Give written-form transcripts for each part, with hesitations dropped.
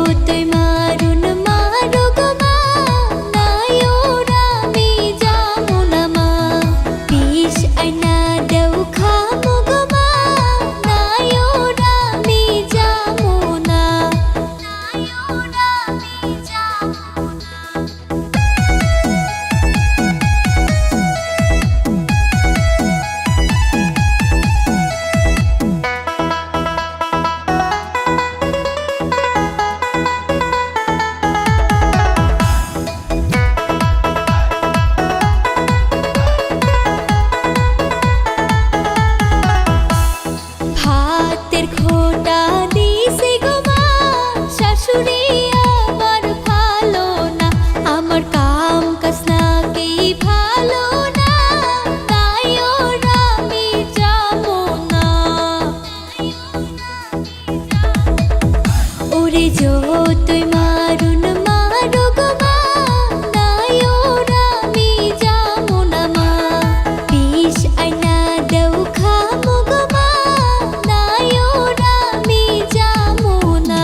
যতই মারুন মারুক মা, নাইওরা আমি যাবো না মা। বিষ আইনা দেও খামো গো মা, নাইওরা আমি যাবো না, নাইওরা আমি যাবো না। ভাতের খোটা দিছে গো মা, শাশুড়ি আমার ভালো না, আমার কাম কাজ নাকি ভালো না, তাই ওরা আমি যাবো না। ওরে যতই মারুন মারুক মা, নাই ওরা আমি যাবো না মা। বিষ আইনা দেও খামো গো মা, নাই ওরা আমি যাবো না।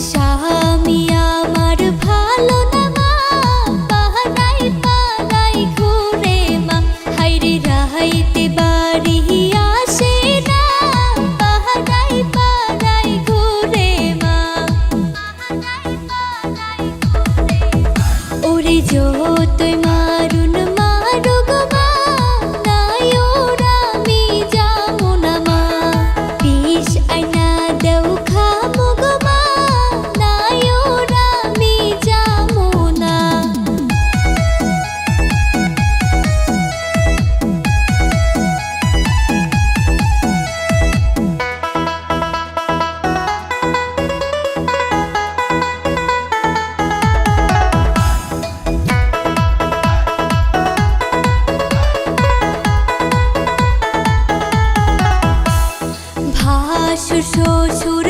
স্বামী আমার ভালো না মা, পাহাড়াই পাহাড়াই ঘুরে মা, হাইরে রাহাইতে বাড়ি আসে না, পাহাড়াই পাহাড়াই ঘুরে মা, পাহাড়াই পাহাড়াই ঘুরে। ওরে যতই মারুন মারুক মা, নাই ওরা আমি যাবো না মা। বিষ আইনা দেও খামো গো মা, নাই ওরা আমি যাবো না। ভাসুর শ্বশুর